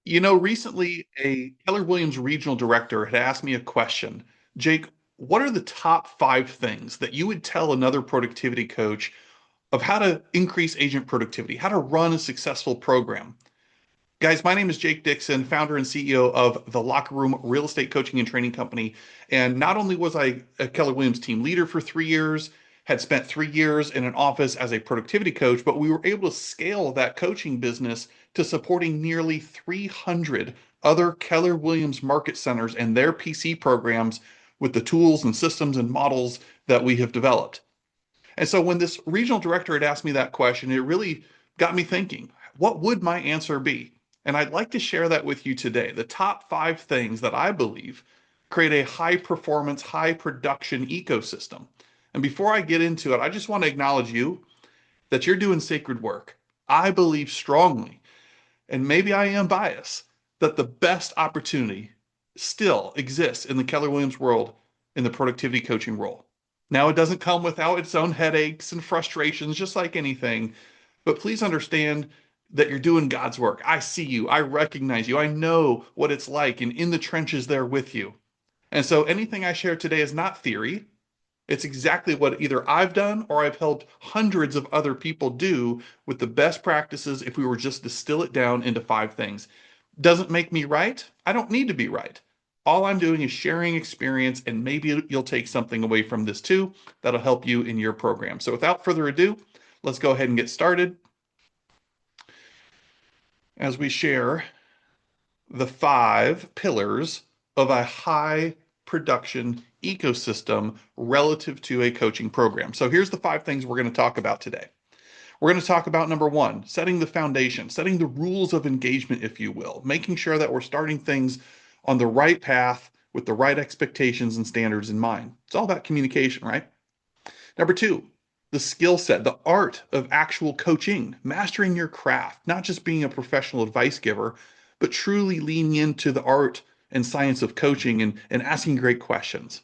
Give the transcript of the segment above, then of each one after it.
Recently a Keller Williams regional director had asked me a question. Jake, what are the top 5 things that you would tell another productivity coach of how to increase agent productivity, how to run a successful program? Guys, my name is Jake Dixon, founder and CEO of the Locker Room Real Estate Coaching and Training Company. And not only was I a Keller Williams team leader for 3 years, had spent 3 years in an office as a productivity coach, but we were able to scale that coaching business to supporting nearly 300 other Keller Williams market centers and their PC programs with the tools and systems and models that we have developed. And so when this regional director had asked me that question, it really got me thinking, what would my answer be? And I'd like to share that with you today. The top 5 things that I believe create a high performance, high production ecosystem. And before I get into it, I just want to acknowledge you that you're doing sacred work. I believe strongly, and maybe I am biased, that the best opportunity still exists in the Keller Williams world in the productivity coaching role. Now, it doesn't come without its own headaches and frustrations, just like anything, but please understand that you're doing God's work. I see you. I recognize you. I know what it's like and in the trenches there with you. And so anything I share today is not theory. It's exactly what either I've done or I've helped hundreds of other people do with the best practices if we were just to distill it down into 5 things. Doesn't make me right. I don't need to be right. All I'm doing is sharing experience, and maybe you'll take something away from this too that'll help you in your program. So without further ado, let's go ahead and get started as we share the 5 pillars of a high production ecosystem relative to a coaching program. So here's the 5 things we're going to talk about today. We're going to talk about number 1, setting the foundation, setting the rules of engagement, if you will, making sure that we're starting things on the right path with the right expectations and standards in mind. It's all about communication, right? Number 2, the skill set, the art of actual coaching, mastering your craft, not just being a professional advice giver, but truly leaning into the art and science of coaching and asking great questions.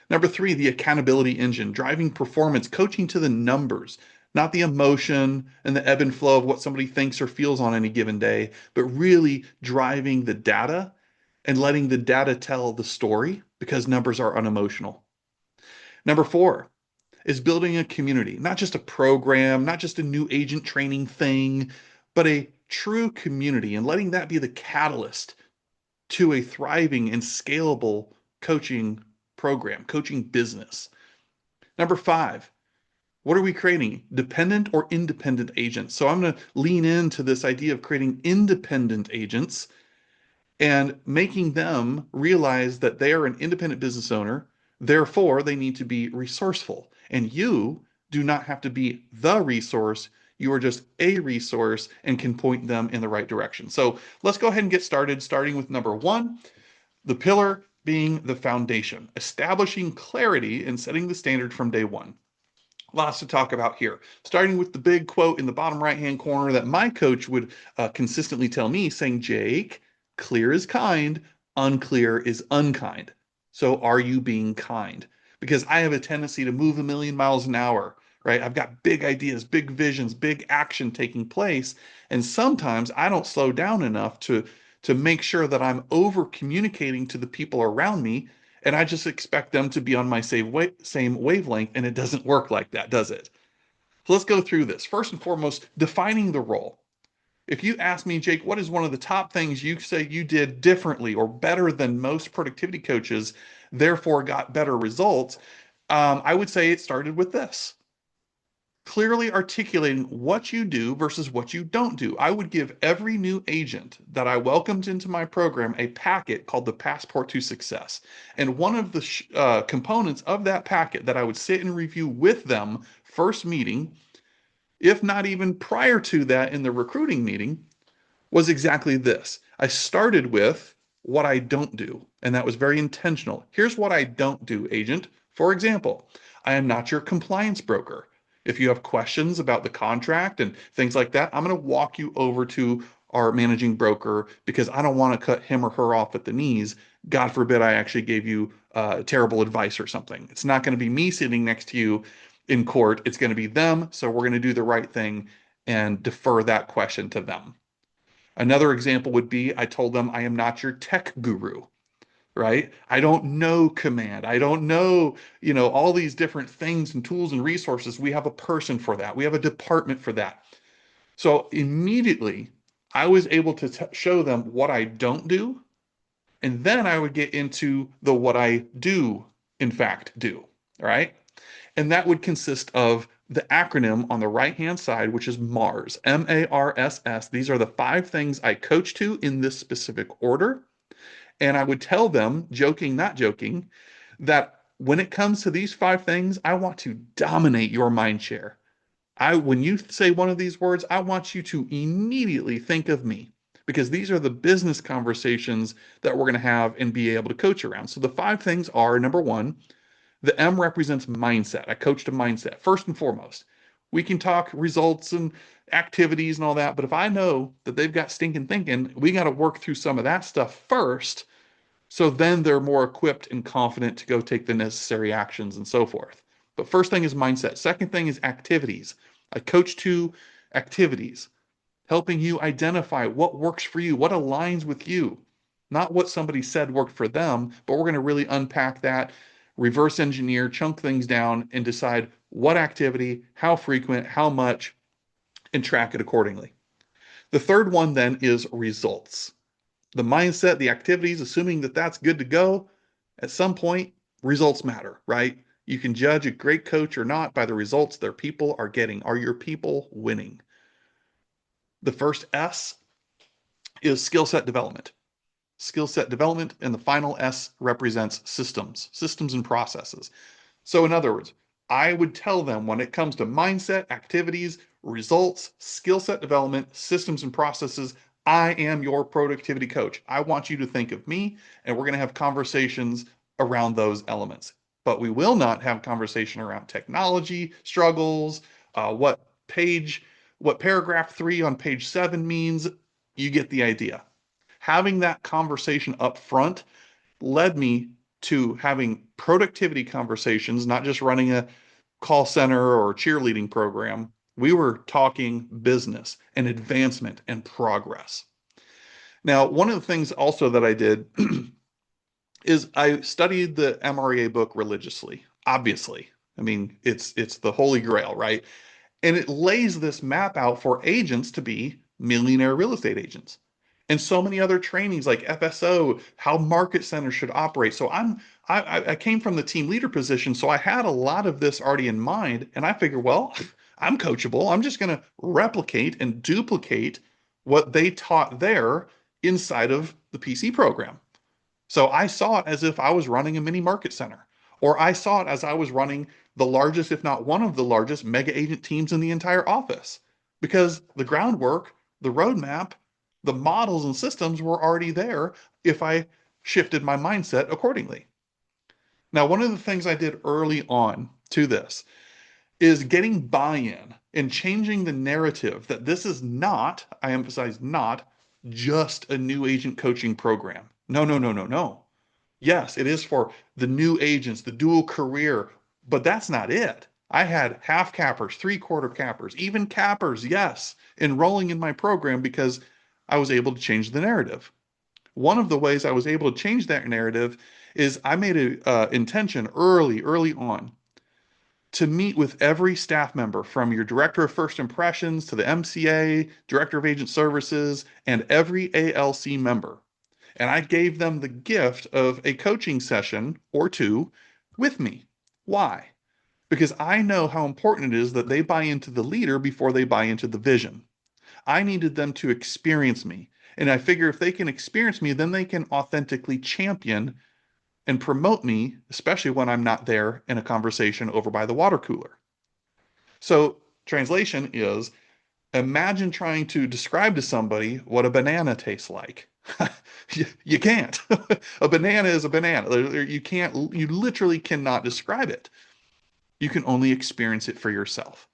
Number 3, the accountability engine, driving performance, coaching to the numbers, not the emotion and the ebb and flow of what somebody thinks or feels on any given day, but really driving the data and letting the data tell the story because numbers are unemotional. Number 4 is building a community, not just a program, not just a new agent training thing, but a true community and letting that be the catalyst to a thriving and scalable coaching program, coaching business. Number 5, what are we creating? Dependent or independent agents? So I'm going to lean into this idea of creating independent agents and making them realize that they are an independent business owner. Therefore, they need to be resourceful. And you do not have to be the resource. You are just a resource and can point them in the right direction. So let's go ahead and get started, starting with number 1, the pillar being the foundation, establishing clarity and setting the standard from day one. Lots to talk about here, starting with the big quote in the bottom right-hand corner that my coach would consistently tell me, saying, Jake, clear is kind, unclear is unkind. So are you being kind? Because I have a tendency to move a million miles an hour, right? I've got big ideas, big visions, big action taking place. And sometimes I don't slow down enough to make sure that I'm over communicating to the people around me, and I just expect them to be on my same wavelength, and it doesn't work like that, does it? So let's go through this. First and foremost, defining the role. If you ask me, Jake, what is one of the top things you say you did differently or better than most productivity coaches, therefore got better results, I would say it started with this: clearly articulating what you do versus what you don't do. I would give every new agent that I welcomed into my program a packet called the Passport to Success. And one of the components of that packet that I would sit and review with them first meeting, if not even prior to that in the recruiting meeting, was exactly this. I started with what I don't do, and that was very intentional. Here's what I don't do, agent. For example, I am not your compliance broker. If you have questions about the contract and things like that, I'm going to walk you over to our managing broker because I don't want to cut him or her off at the knees. God forbid I actually gave you terrible advice or something. It's not going to be me sitting next to you in court. It's going to be them. So we're going to do the right thing and defer that question to them. Another example would be I told them I am not your tech guru, right? I don't know command. I don't know, all these different things and tools and resources. We have a person for that. We have a department for that. So immediately I was able to show them what I don't do. And then I would get into the what I do, in fact, do. All right. And that would consist of the acronym on the right-hand side, which is MARS, MARSS. These are the 5 things I coach to in this specific order. And I would tell them, joking, not joking, that when it comes to these 5 things, I want to dominate your mind share. When you say one of these words, I want you to immediately think of me because these are the business conversations that we're going to have and be able to coach around. So the 5 things are number one, the M represents mindset. I coach to mindset first and foremost. We can talk results and activities and all that, but if I know that they've got stinking thinking, we got to work through some of that stuff first. So then they're more equipped and confident to go take the necessary actions and so forth. But first thing is mindset. Second thing is activities. I coach to activities, helping you identify what works for you, what aligns with you, not what somebody said worked for them, but we're going to really unpack that, reverse engineer, chunk things down, and decide what activity, how frequent, how much, and track it accordingly. The third one then is results. The mindset, the activities, assuming that that's good to go, at some point, results matter, right? You can judge a great coach or not by the results their people are getting. Are your people winning? The first S is skill set development. Skill set development, and the final S represents systems and processes. So, in other words, I would tell them when it comes to mindset, activities, results, skill set development, systems, and processes, I am your productivity coach. I want you to think of me, and we're going to have conversations around those elements. But we will not have conversation around technology, struggles, what page, what paragraph 3 on page 7 means. You get the idea. Having that conversation up front led me to having productivity conversations, not just running a call center or cheerleading program. We were talking business and advancement and progress. Now, one of the things also that I did is I studied the MREA book religiously. Obviously, I mean, it's the holy grail, right? And it lays this map out for agents to be millionaire real estate agents. And so many other trainings like FSO, how market centers should operate. So I came from the team leader position, so I had a lot of this already in mind, and I figured, well, I'm coachable. I'm just going to replicate and duplicate what they taught there inside of the PC program. So I saw it as if I was running a mini market center, or I saw it as I was running the largest, if not one of the largest, mega agent teams in the entire office, because the groundwork, the roadmap, the models and systems were already there if I shifted my mindset accordingly. Now, one of the things I did early on to this is getting buy-in and changing the narrative that this is not, I emphasize not, just a new agent coaching program. No, no, no, no, no. Yes, it is for the new agents, the dual career, but that's not it. I had half cappers, 3/4 cappers, even cappers, yes, enrolling in my program because I was able to change the narrative. One of the ways I was able to change that narrative is I made an intention early on to meet with every staff member from your director of first impressions to the MCA, director of agent services, and every ALC member. And I gave them the gift of a coaching session or two with me. Why? Because I know how important it is that they buy into the leader before they buy into the vision. I needed them to experience me. And I figure if they can experience me, then they can authentically champion and promote me, especially when I'm not there in a conversation over by the water cooler. So, translation is imagine trying to describe to somebody what a banana tastes like. You can't. A banana is a banana. You can't, you literally cannot describe it. You can only experience it for yourself.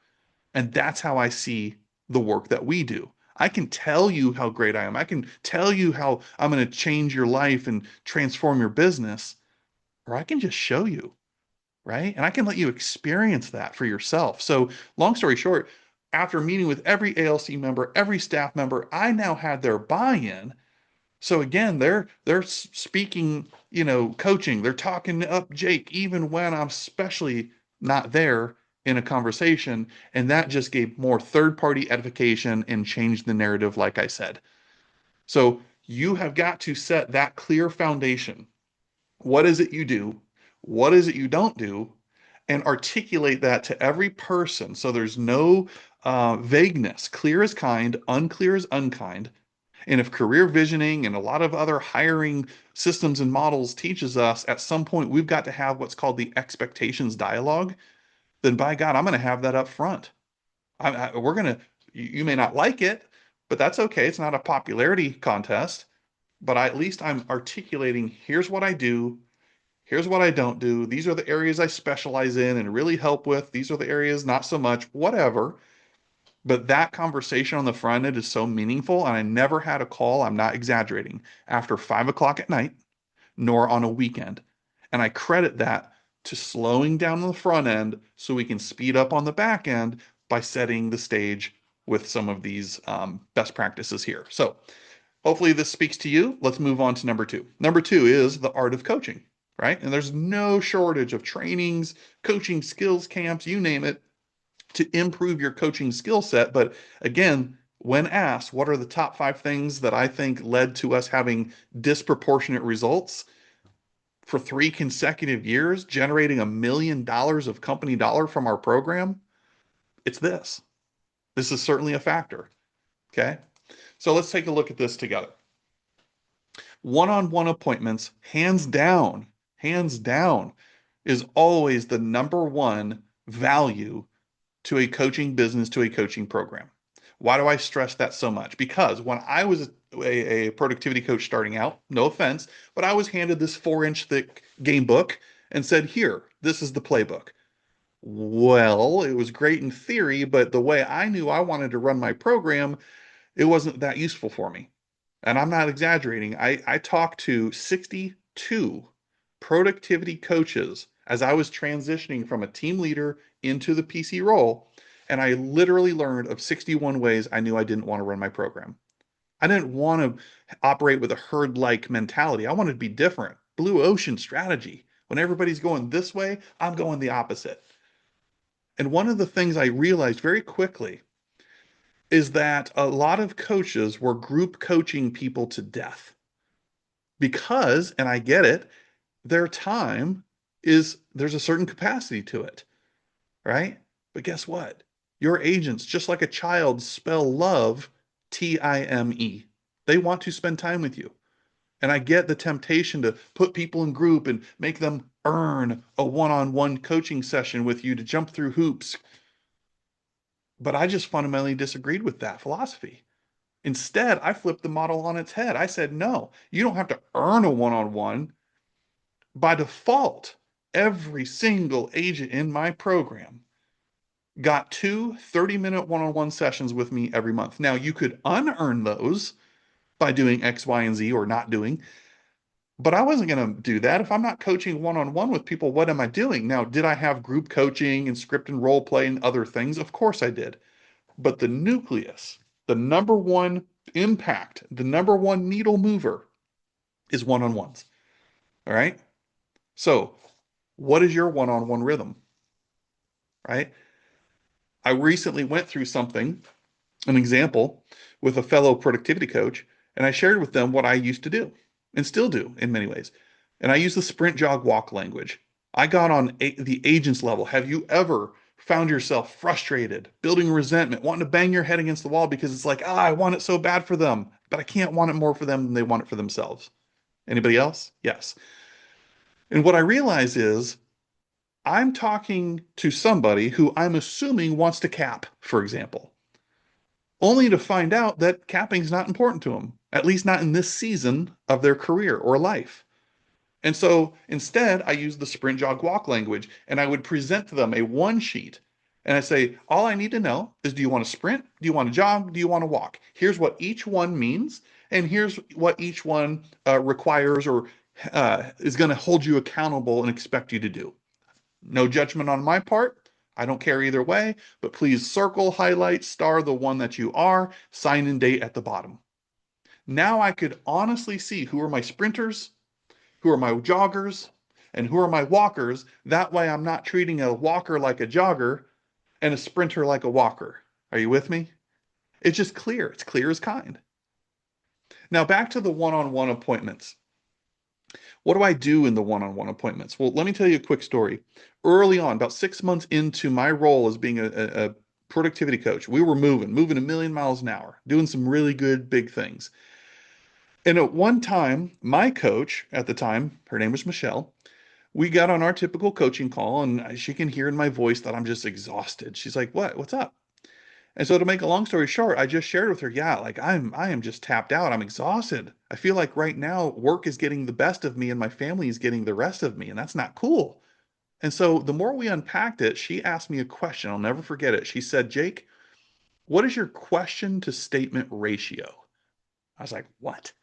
And that's how I see the work that we do. I can tell you how great I am. I can tell you how I'm going to change your life and transform your business, or I can just show you, right? And I can let you experience that for yourself. So, long story short, after meeting with every ALC member, every staff member, I now had their buy-in. So again, they're speaking, coaching. They're talking up Jake, even when I'm especially not there in a conversation. And that just gave more third-party edification and changed the narrative, like I said. So you have got to set that clear foundation. What is it you do? What is it you don't do? And articulate that to every person so there's no vagueness. Clear as kind, unclear as unkind. And if career visioning and a lot of other hiring systems and models teaches us at some point we've got to have what's called the expectations dialogue, then by God, I'm going to have that up front. We're going to, you may not like it, but that's okay. It's not a popularity contest, but at least I'm articulating here's what I do, here's what I don't do. These are the areas I specialize in and really help with. These are the areas not so much, whatever. But that conversation on the front end is so meaningful. And I never had a call, I'm not exaggerating, after 5 o'clock at night, nor on a weekend. And I credit that to slowing down on the front end so we can speed up on the back end by setting the stage with some of these best practices here. So hopefully this speaks to you. Let's move on to number two. Number two is the art of coaching, right? And there's no shortage of trainings, coaching skills camps, you name it, to improve your coaching skill set. But again, when asked, what are the top 5 things that I think led to us having disproportionate results for 3 consecutive years, generating $1 million of company dollar from our program? It's this. This is certainly a factor. Okay. So let's take a look at this together. One-on-one appointments, hands down, is always the number one value to a coaching business, to a coaching program. Why do I stress that so much? Because when I was a productivity coach starting out, no offense, but I was handed this 4-inch thick game book and said, here, this is the playbook. Well, it was great in theory, but the way I knew I wanted to run my program, it wasn't that useful for me. And I'm not exaggerating. I talked to 62 productivity coaches as I was transitioning from a team leader into the PC role. And I literally learned of 61 ways I knew I didn't want to run my program. I didn't want to operate with a herd-like mentality. I wanted to be different. Blue ocean strategy. When everybody's going this way, I'm going the opposite. And one of the things I realized very quickly is that a lot of coaches were group coaching people to death because, and I get it, their time there's a certain capacity to it, right? But guess what? Your agents, just like a child, spell love Time. They want to spend time with you. And I get the temptation to put people in group and make them earn a one-on-one coaching session with you to jump through hoops. But I just fundamentally disagreed with that philosophy. Instead, I flipped the model on its head. I said, no, you don't have to earn a one-on-one. By default, every single agent in my program got 2 30-minute one-on-one sessions with me every month. Now, you could unearn those by doing X, Y, and Z or not doing, but I wasn't going to do that. If I'm not coaching one-on-one with people, what am I doing? Now, did I have group coaching and script and role play and other things? Of course I did. But the nucleus, the number one impact, the number one needle mover is one-on-ones. All right. So what is your one-on-one rhythm? Right. I recently went through something, an example with a fellow productivity coach, and I shared with them what I used to do and still do in many ways. And I use the sprint, jog, walk language. I got on the agent's level. Have you ever found yourself frustrated, building resentment, wanting to bang your head against the wall because it's like, I want it so bad for them, but I can't want it more for them than they want it for themselves? Anybody else? Yes. And what I realize is I'm talking to somebody who I'm assuming wants to cap, for example, only to find out that capping is not important to them, at least not in this season of their career or life. And so instead, I use the sprint, jog, walk language, and I would present to them a one sheet. And I say, all I need to know is, do you want to sprint? Do you want to jog? Do you want to walk? Here's what each one means. And here's what each one requires or is going to hold you accountable and expect you to do. No judgment on my part. I don't care either way, but please circle, highlight, star the one that you are, sign in date at the bottom. Now I could honestly see who are my sprinters, who are my joggers, and who are my walkers. That way I'm not treating a walker like a jogger and a sprinter like a walker. Are you with me? It's just clear. It's clear as kind. Now back to the one-on-one appointments. What do I do in the one-on-one appointments? Well, let me tell you a quick story. Early on, about 6 months into my role as being a productivity coach, we were moving a million miles an hour, doing some really good big things. And at one time, my coach at the time, her name was Michelle, we got on our typical coaching call, and she can hear in my voice that I'm just exhausted. She's like, "What? What's up?" And so to make a long story short, I just shared with her, yeah, like I am just tapped out. I'm exhausted. I feel like right now work is getting the best of me and my family is getting the rest of me, and that's not cool. And so the more we unpacked it, she asked me a question. I'll never forget it. She said, "Jake, what is your question to statement ratio?" I was like, "What?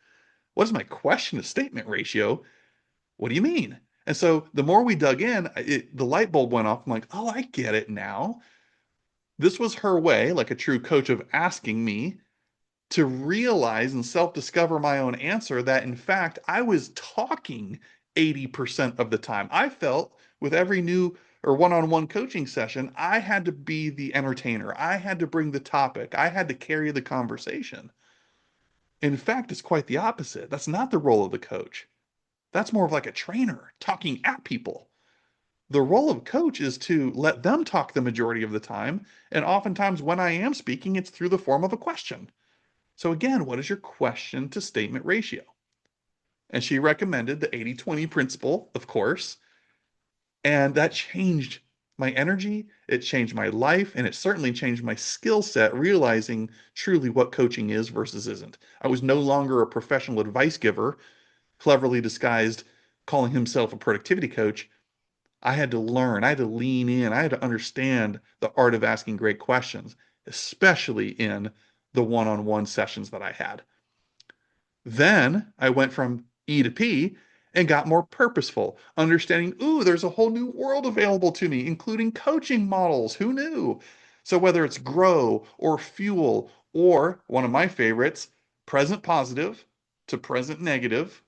What is my question to statement ratio? What do you mean?" And so the more we dug in, the light bulb went off. I'm like, "Oh, I get it now." This was her way, like a true coach, of asking me to realize and self-discover my own answer, that in fact I was talking 80% of the time. I felt with every new or one-on-one coaching session, I had to be the entertainer. I had to bring the topic. I had to carry the conversation. In fact, it's quite the opposite. That's not the role of the coach. That's more of like a trainer talking at people. The role of coach is to let them talk the majority of the time. And oftentimes when I am speaking, it's through the form of a question. So again, what is your question to statement ratio? And she recommended the 80-20 principle, of course. And that changed my energy, it changed my life, and it certainly changed my skill set, realizing truly what coaching is versus isn't. I was no longer a professional advice giver, cleverly disguised, calling himself a productivity coach. I had to learn, I had to lean in, I had to understand the art of asking great questions, especially in the one-on-one sessions that I had. Then I went from E to P and got more purposeful, understanding, ooh, there's a whole new world available to me, including coaching models. Who knew? So whether it's grow or fuel, or one of my favorites, present positive to present negative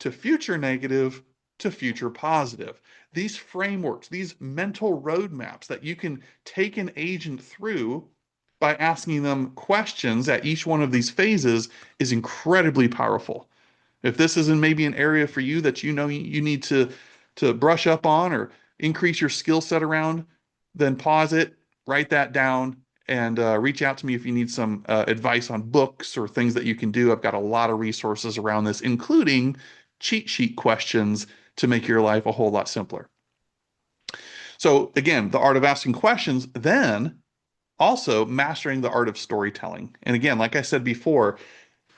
to future negative to future positive. These frameworks, these mental roadmaps that you can take an agent through by asking them questions at each one of these phases is incredibly powerful. If this isn't maybe an area for you that you know you need to brush up on or increase your skill set around, then pause it, write that down, and reach out to me if you need some advice on books or things that you can do. I've got a lot of resources around this, including cheat sheet questions to make your life a whole lot simpler. So again, the art of asking questions, then also mastering the art of storytelling. And again, like I said before,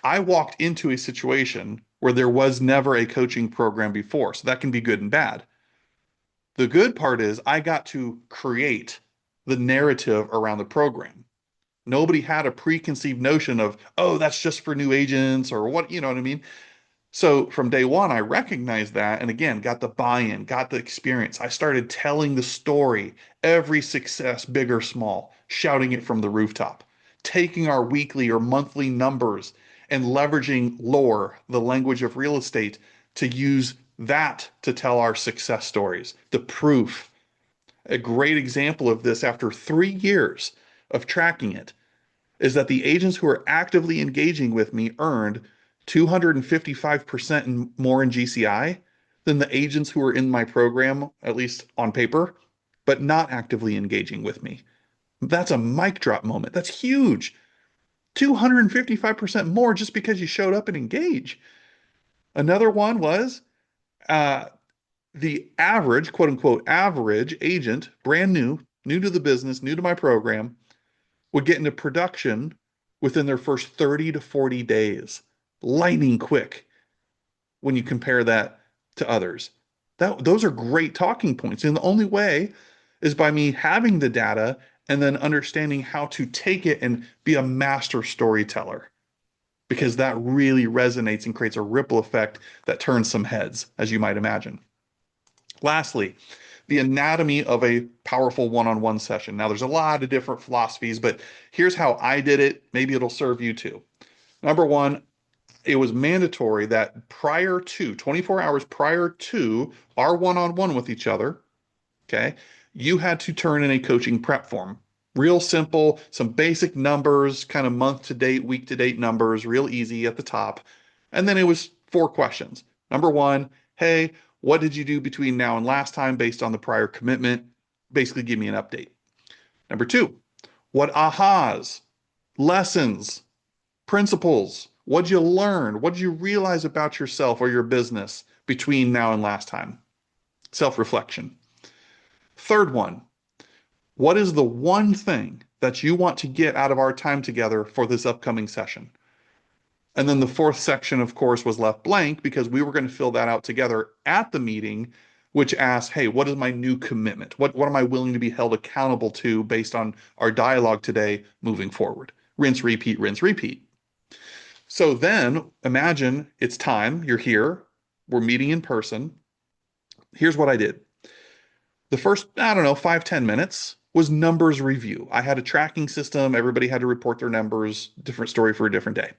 I walked into a situation where there was never a coaching program before. So that can be good and bad. The good part is I got to create the narrative around the program. Nobody had a preconceived notion of, oh, that's just for new agents or what, you know what I mean? So from day one, I recognized that, and again, got the buy-in, got the experience. I started telling the story, every success, big or small, shouting it from the rooftop, taking our weekly or monthly numbers and leveraging lore, the language of real estate, to use that to tell our success stories, the proof. A great example of this after 3 years of tracking it is that the agents who are actively engaging with me earned 255% more in GCI than the agents who are in my program, at least on paper, but not actively engaging with me. That's a mic drop moment. That's huge. 255% more just because you showed up and engaged. Another one was uh, the average, quote unquote, average agent, brand new, new to the business, new to my program, would get into production within their first 30 to 40 days. Lightning quick when you compare that to others. Those are great talking points. And the only way is by me having the data and then understanding how to take it and be a master storyteller, because that really resonates and creates a ripple effect that turns some heads, as you might imagine. Lastly, the anatomy of a powerful one-on-one session. Now, there's a lot of different philosophies, but here's how I did it. Maybe it'll serve you too. Number one, it was mandatory that prior to 24 hours prior to our one-on-one with each other, okay, you had to turn in a coaching prep form. Real simple, some basic numbers, kind of month to date, week to date numbers, real easy at the top. And then it was 4 questions. Number one, hey, what did you do between now and last time based on the prior commitment? Basically, give me an update. Number two, what ahas, lessons, principles, what'd you learn? What'd you realize about yourself or your business between now and last time? Self-reflection. Third one, what is the one thing that you want to get out of our time together for this upcoming session? And then the fourth section, of course, was left blank because we were going to fill that out together at the meeting, which asked, hey, what is my new commitment? What am I willing to be held accountable to based on our dialogue today moving forward? Rinse, repeat, rinse, repeat. So then imagine it's time, you're here, we're meeting in person. Here's what I did. The first, I don't know, 5-10 minutes was numbers review. I had a tracking system. Everybody had to report their numbers, different story for a different day.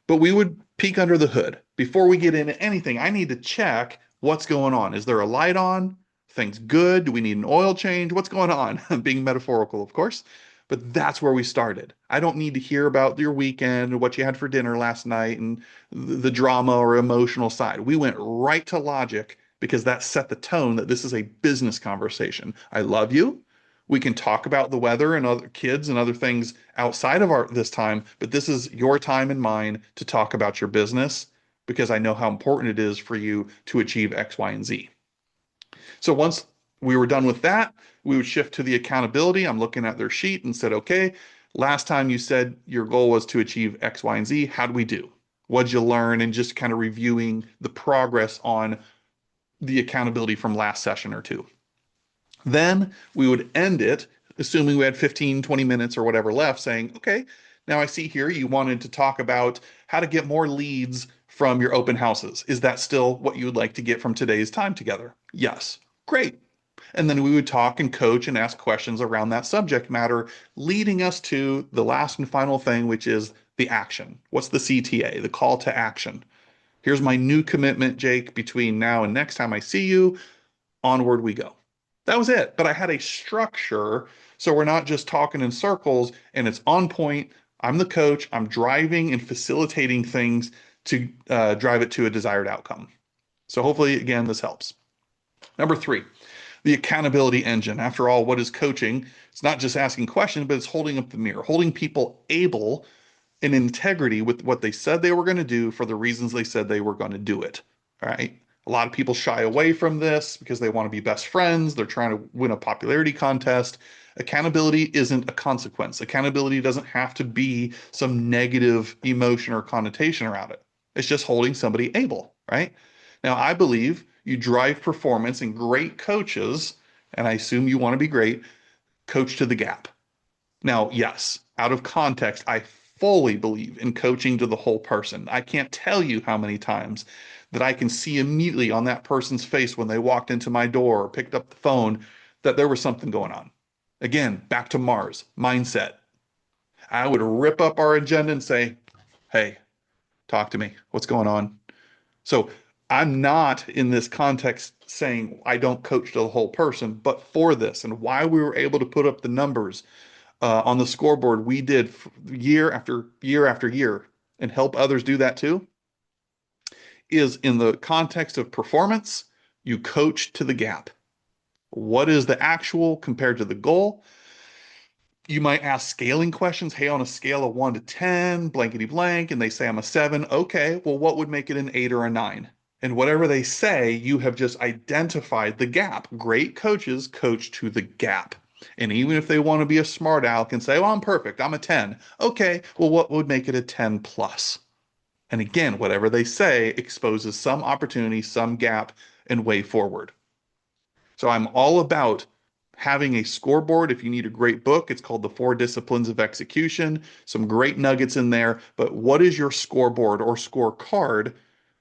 But we would peek under the hood. Before we get into anything, I need to check what's going on. Is there a light on? Things good? Do we need an oil change? What's going on? I'm being metaphorical, of course. But that's where we started. I don't need to hear about your weekend or what you had for dinner last night and the drama or emotional side. We went right to logic because that set the tone that this is a business conversation. I love you. We can talk about the weather and other kids and other things outside of this time, but this is your time and mine to talk about your business because I know how important it is for you to achieve X, Y, and Z. So once we were done with that, we would shift to the accountability. I'm looking at their sheet and said, okay, last time you said your goal was to achieve X, Y, and Z. How'd we do? What'd you learn? And just kind of reviewing the progress on the accountability from last session or two. Then we would end it, assuming we had 15, 20 minutes or whatever left, saying, okay, now I see here you wanted to talk about how to get more leads from your open houses. Is that still what you would like to get from today's time together? Yes. Great. And then we would talk and coach and ask questions around that subject matter, leading us to the last and final thing, which is the action. What's the CTA, the call to action? Here's my new commitment, Jake, between now and next time I see you. Onward we go. That was it. But I had a structure, so we're not just talking in circles and it's on point. I'm the coach. I'm driving and facilitating things to drive it to a desired outcome. So hopefully, again, this helps. Number three, the accountability engine. After all, what is coaching? It's not just asking questions, but it's holding up the mirror, holding people able in integrity with what they said they were going to do for the reasons they said they were going to do it. All right. A lot of people shy away from this because they want to be best friends. They're trying to win a popularity contest. Accountability isn't a consequence. Accountability doesn't have to be some negative emotion or connotation around it. It's just holding somebody able, right? Now, I believe you drive performance and great coaches, and I assume you want to be great, coach to the gap. Now, yes, out of context, I fully believe in coaching to the whole person. I can't tell you how many times that I can see immediately on that person's face when they walked into my door or picked up the phone that there was something going on. Again, back to Mars, mindset. I would rip up our agenda and say, hey, talk to me. What's going on? So I'm not in this context saying I don't coach to the whole person, but for this and why we were able to put up the numbers on the scoreboard we did year after year after year and help others do that too, is in the context of performance, you coach to the gap. What is the actual compared to the goal? You might ask scaling questions. Hey, on a scale of 1 to 10, blankety blank, and they say I'm a 7. Okay, well, what would make it an 8 or a 9? And whatever they say, you have just identified the gap. Great coaches coach to the gap. And even if they want to be a smart aleck and say, well, I'm perfect, I'm a 10. Okay, well, what would make it a 10 plus? And again, whatever they say exposes some opportunity, some gap, and way forward. So I'm all about having a scoreboard. If you need a great book, it's called The 4 Disciplines of Execution. Some great nuggets in there. But what is your scoreboard or scorecard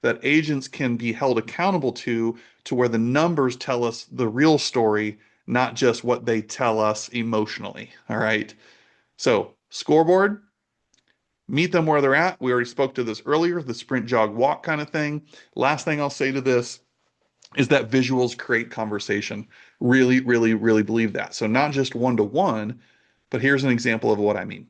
that agents can be held accountable to where the numbers tell us the real story, not just what they tell us emotionally. All right. So, scoreboard, meet them where they're at. We already spoke to this earlier, the sprint, jog, walk kind of thing. Last thing I'll say to this is that visuals create conversation. Really, really, really believe that. So, not just one to one, but here's an example of what I mean.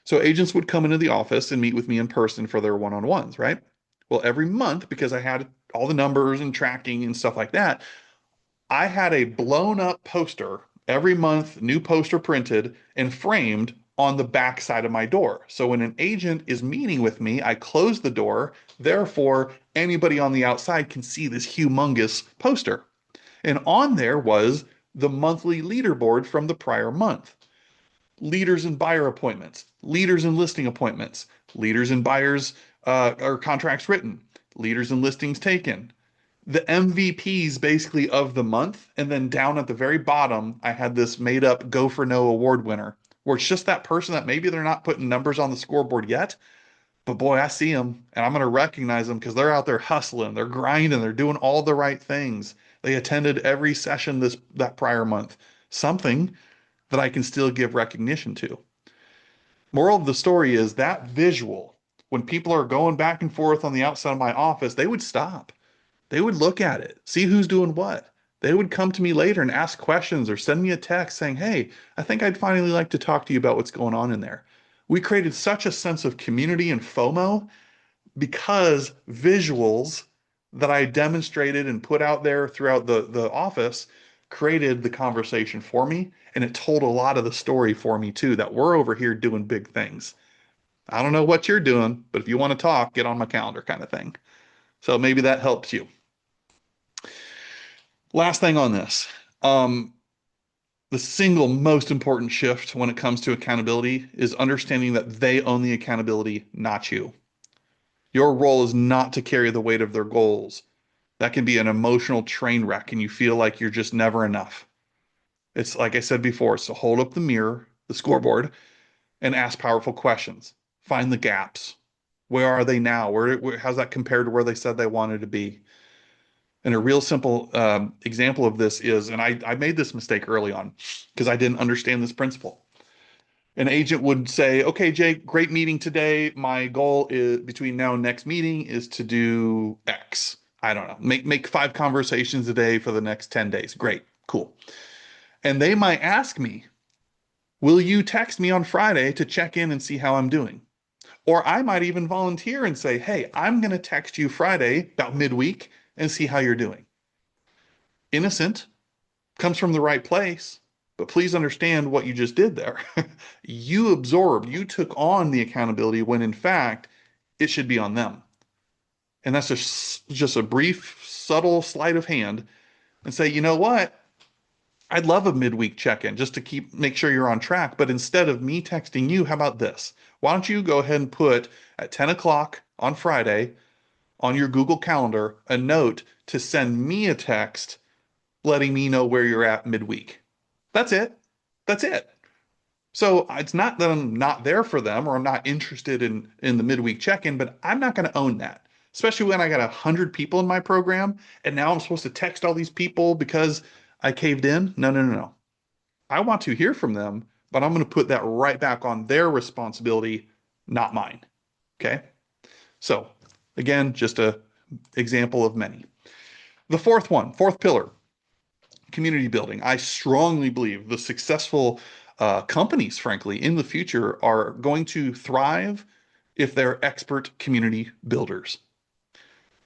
So agents would come into the office and meet with me in person for their one-on-ones, right? Well, every month, because I had all the numbers and tracking and stuff like that, I had a blown up poster every month, new poster printed and framed on the back side of my door. So when an agent is meeting with me, I close the door. Therefore, anybody on the outside can see this humongous poster. And on there was the monthly leaderboard from the prior month, leaders in buyer appointments, leaders in listing appointments, leaders in buyers or contracts written, leaders in listings taken, the MVPs basically of the month. And then down at the very bottom, I had this made up Go for No award winner, where it's just that person that maybe they're not putting numbers on the scoreboard yet, but boy, I see them and I'm going to recognize them because they're out there hustling, they're grinding, they're doing all the right things. They attended every session that prior month. Something that I can still give recognition to. Moral of the story is that visual, when people are going back and forth on the outside of my office, they would stop. They would look at it, see who's doing what. They would come to me later and ask questions or send me a text saying, "Hey, I think I'd finally like to talk to you about what's going on in there." We created such a sense of community and FOMO because visuals that I demonstrated and put out there throughout the office created the conversation for me. And it told a lot of the story for me too, that we're over here doing big things. I don't know what you're doing, but if you want to talk, get on my calendar kind of thing. So maybe that helps you. Last thing on this. The single most important shift when it comes to accountability is understanding that they own the accountability, not you. Your role is not to carry the weight of their goals. That can be an emotional train wreck and you feel like you're just never enough. It's like I said before, so hold up the mirror, the scoreboard, and ask powerful questions. Find the gaps. Where are they now? How's that compared to where they said they wanted to be? And a real simple example of this is, and I made this mistake early on because I didn't understand this principle. An agent would say, "Okay, Jake, great meeting today. My goal is between now and next meeting is to do X. I don't know, make 5 conversations a day for the next 10 days. Great, cool." And they might ask me, "Will you text me on Friday to check in and see how I'm doing?" Or I might even volunteer and say, "Hey, I'm going to text you Friday about midweek and see how you're doing." Innocent, comes from the right place, but please understand what you just did there. You absorbed, you took on the accountability when in fact it should be on them. And that's just a brief, subtle sleight of hand and say, "You know what? I'd love a midweek check-in just to make sure you're on track. But instead of me texting you, how about this? Why don't you go ahead and put at 10 o'clock on Friday on your Google Calendar a note to send me a text letting me know where you're at midweek." That's it. That's it. So it's not that I'm not there for them or I'm not interested in the midweek check-in, but I'm not going to own that. Especially when I got 100 people in my program and now I'm supposed to text all these people because I caved in. No, no, no, no. I want to hear from them, but I'm going to put that right back on their responsibility, not mine. Okay. So again, just a example of many. The fourth pillar, community building. I strongly believe the successful companies, frankly, in the future are going to thrive if they're expert community builders.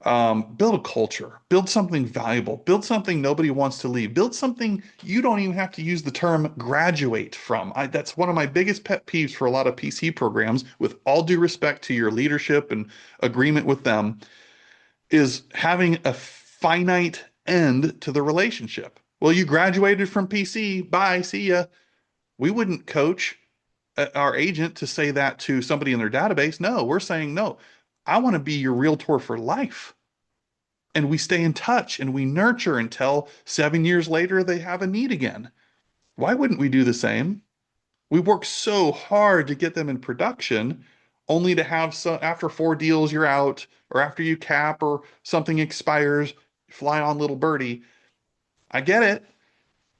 Build a culture, build something valuable, build something nobody wants to leave, build something you don't even have to use the term graduate from. That's one of my biggest pet peeves for a lot of PC programs, with all due respect to your leadership and agreement with them, is having a finite end to the relationship. Well, you graduated from PC, bye, see ya. We wouldn't coach our agent to say that to somebody in their database. No, we're saying, no, I want to be your realtor for life. And we stay in touch and we nurture until 7 years later they have a need again. Why wouldn't we do the same? We work so hard to get them in production. only to have some after 4 deals you're out, or after you cap or something expires, fly on little birdie. I get it,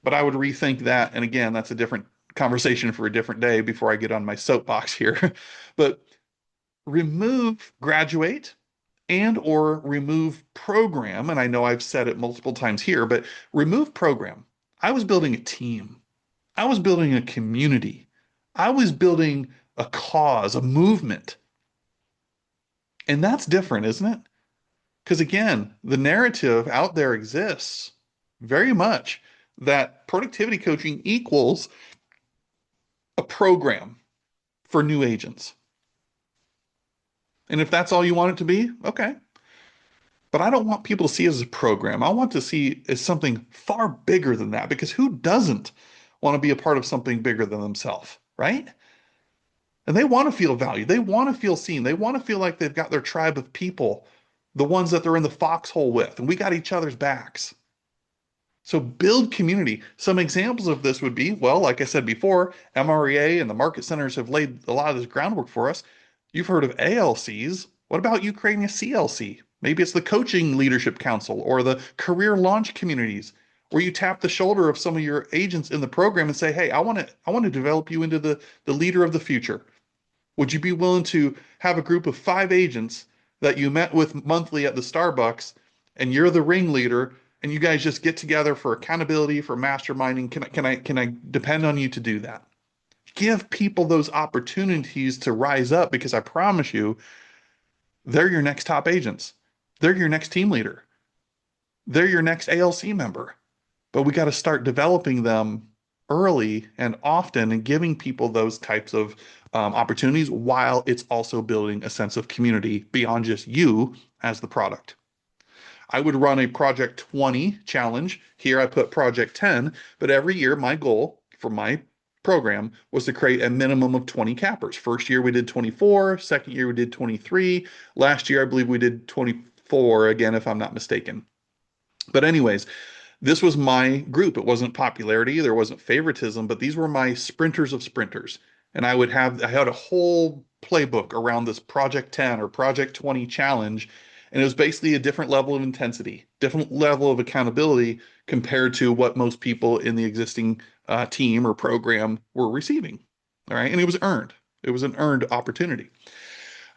but I would rethink that. And again, that's a different conversation for a different day before I get on my soapbox here. But remove graduate and or remove program. And I know I've said it multiple times here, but remove program. I was building a team. I was building a community. I was building a cause, a movement. And that's different, isn't it? Because again, the narrative out there exists very much that productivity coaching equals a program for new agents. And if that's all you want it to be, okay. But I don't want people to see it as a program. I want to see it as something far bigger than that, because who doesn't want to be a part of something bigger than themselves, right? And they want to feel valued. They want to feel seen. They want to feel like they've got their tribe of people, the ones that they're in the foxhole with, and we got each other's backs. So build community. Some examples of this would be, well, like I said before, MREA and the market centers have laid a lot of this groundwork for us. You've heard of ALCs. What about you creating a CLC? Maybe it's the Coaching Leadership Council or the career launch communities, where you tap the shoulder of some of your agents in the program and say, hey, I want to develop you into the leader of the future. Would you be willing to have a group of 5 agents that you met with monthly at the Starbucks, and you're the ringleader, and you guys just get together for accountability, for masterminding? Can I depend on you to do that? Give people those opportunities to rise up, because I promise you, they're your next top agents. They're your next team leader. They're your next ALC member. But we got to start developing them early and often, and giving people those types of opportunities, while it's also building a sense of community beyond just you as the product. I would run a Project 20 challenge. Here I put Project 10, but every year my goal for my program was to create a minimum of 20 cappers. First year we did 24, second year we did 23. Last year I believe we did 24 again, if I'm not mistaken. But anyways, this was my group. It wasn't popularity, there wasn't favoritism, but these were my sprinters of sprinters. And I had a whole playbook around this Project 10 or Project 20 challenge. And it was basically a different level of intensity, different level of accountability compared to what most people in the existing team or program were receiving. All right. And it was earned. It was an earned opportunity.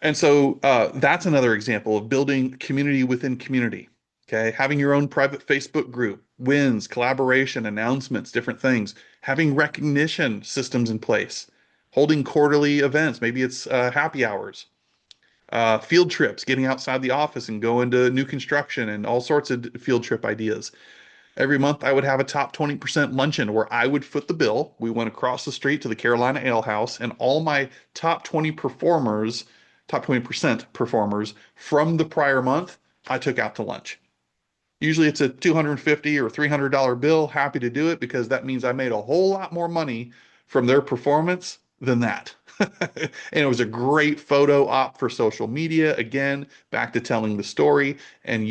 And so that's another example of building community within community. Okay. Having your own private Facebook group, wins, collaboration, announcements, different things, having recognition systems in place, holding quarterly events. Maybe it's happy hours, field trips, getting outside the office and going to new construction and all sorts of field trip ideas. Every month, I would have a top 20% luncheon where I would foot the bill. We went across the street to the Carolina Ale House, and all my top 20 performers, top 20% performers from the prior month, I took out to lunch. Usually it's a $250 or $300 bill. Happy to do it, because that means I made a whole lot more money from their performance than that. And it was a great photo op for social media. Again, back to telling the story. And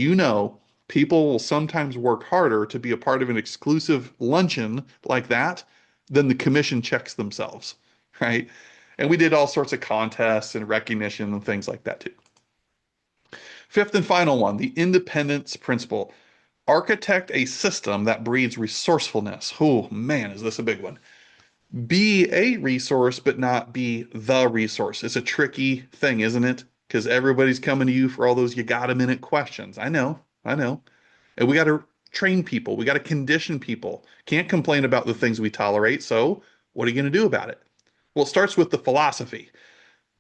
people will sometimes work harder to be a part of an exclusive luncheon like that than the commission checks themselves, right? And we did all sorts of contests and recognition and things like that too. Fifth and final one, the independence principle. Architect a system that breeds resourcefulness. Oh man, is this a big one? Be a resource, but not be the resource. It's a tricky thing, isn't it? Because everybody's coming to you for all those you got a minute questions. I know, I know. And we got to train people. We got to condition people. Can't complain about the things we tolerate. So what are you going to do about it? Well, it starts with the philosophy.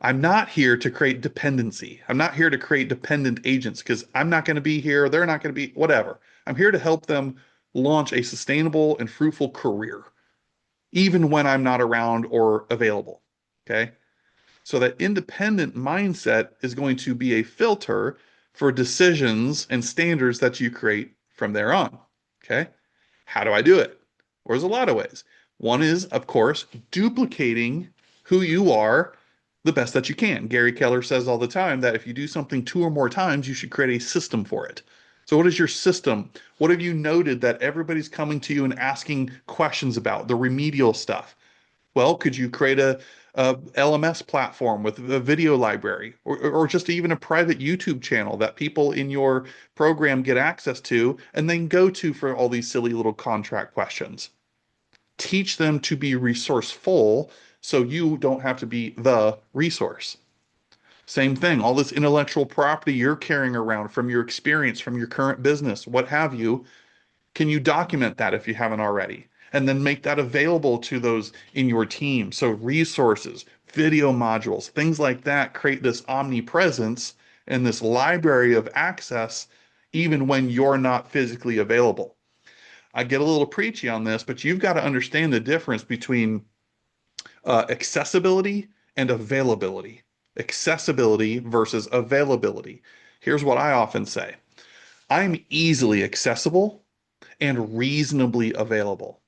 I'm not here to create dependency. I'm not here to create dependent agents, because I'm not going to be here. They're not going to be, whatever. I'm here to help them launch a sustainable and fruitful career, even when I'm not around or available. Okay. So that independent mindset is going to be a filter for decisions and standards that you create from there on. Okay. How do I do it? Well, there's a lot of ways. One is, of course, duplicating who you are the best that you can. Gary Keller says all the time that if you do something 2 or more times, you should create a system for it. So what is your system? What have you noted that everybody's coming to you and asking questions about, the remedial stuff? Well, could you create a LMS platform with a video library, or just even a private YouTube channel that people in your program get access to and then go to for all these silly little contract questions. Teach them to be resourceful so you don't have to be the resource. Same thing, all this intellectual property you're carrying around from your experience, from your current business, what have you, can you document that if you haven't already? And then make that available to those in your team. So resources, video modules, things like that create this omnipresence and this library of access even when you're not physically available. I get a little preachy on this, but you've got to understand the difference between accessibility and availability. Accessibility versus availability. Here's what I often say. I'm easily accessible and reasonably available.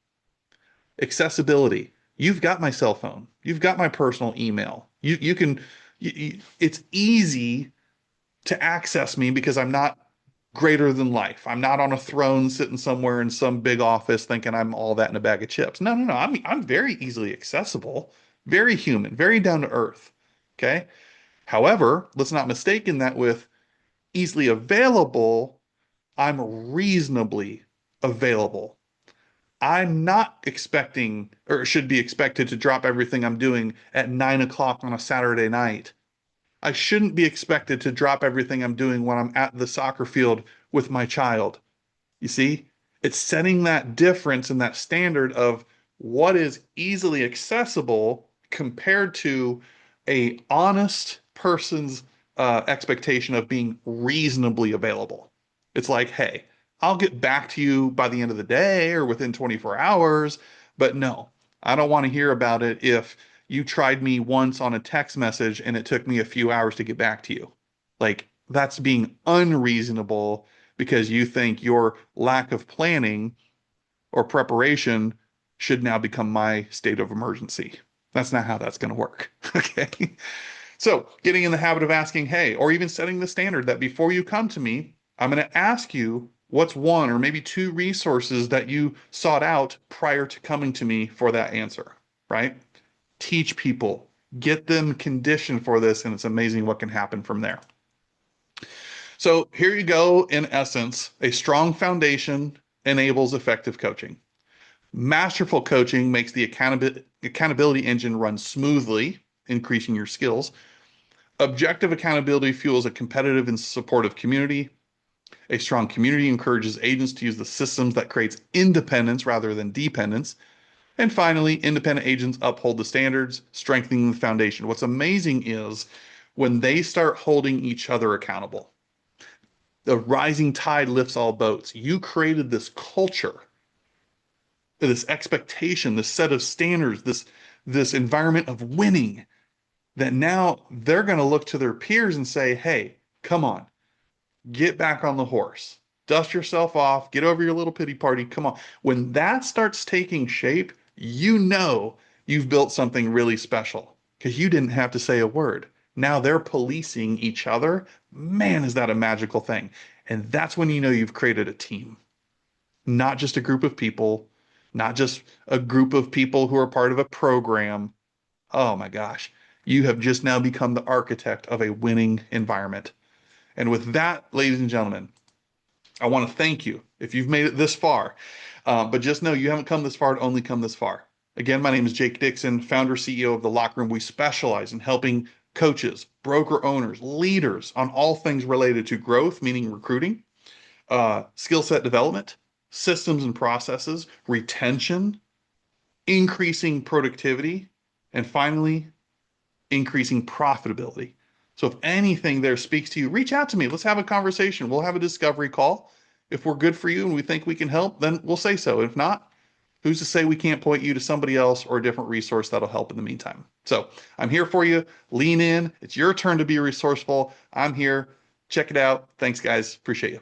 Accessibility. You've got my cell phone. You've got my personal email. You can, it's easy to access me because I'm not greater than life. I'm not on a throne sitting somewhere in some big office thinking I'm all that in a bag of chips. No, no, no. I'm very easily accessible, very human, very down to earth. Okay. However, let's not mistaken that with easily available, I'm reasonably available. I'm not expecting or should be expected to drop everything I'm doing at 9 o'clock on a Saturday night. I shouldn't be expected to drop everything I'm doing when I'm at the soccer field with my child. You see, it's setting that difference and that standard of what is easily accessible compared to a honest person's expectation of being reasonably available. It's like, hey, I'll get back to you by the end of the day or within 24 hours, but no, I don't want to hear about it if you tried me once on a text message and it took me a few hours to get back to you. Like, that's being unreasonable because you think your lack of planning or preparation should now become my state of emergency. That's not how that's going to work. Okay. So, getting in the habit of asking, hey, or even setting the standard that before you come to me, I'm going to ask you what's one or maybe two resources that you sought out prior to coming to me for that answer, right? Teach people, get them conditioned for this, and it's amazing what can happen from there. So here you go, in essence, a strong foundation enables effective coaching. Masterful coaching makes the accountability engine run smoothly, increasing your skills. Objective accountability fuels a competitive and supportive community. A strong community encourages agents to use the systems that creates independence rather than dependence. And finally, independent agents uphold the standards, strengthening the foundation. What's amazing is when they start holding each other accountable, the rising tide lifts all boats. You created this culture, this expectation, this set of standards, this environment of winning that now they're going to look to their peers and say, hey, come on, get back on the horse. Dust yourself off, get over your little pity party. Come on. When that starts taking shape, you know you've built something really special because you didn't have to say a word. Now they're policing each other. Man, is that a magical thing. And that's when you know you've created a team, not just a group of people, not just a group of people who are part of a program. Oh my gosh, you have just now become the architect of a winning environment. And with that, ladies and gentlemen, I want to thank you if you've made it this far. But just know you haven't come this far to only come this far. Again, my name is Jake Dixon, founder, CEO of The Locker Room. We specialize in helping coaches, broker owners, leaders on all things related to growth, meaning recruiting, skill set development, systems and processes, retention, increasing productivity, and finally, increasing profitability. So if anything there speaks to you, reach out to me. Let's have a conversation. We'll have a discovery call. If we're good for you and we think we can help, then we'll say so. If not, who's to say we can't point you to somebody else or a different resource that'll help in the meantime? So I'm here for you. Lean in. It's your turn to be resourceful. I'm here. Check it out. Thanks, guys. Appreciate you.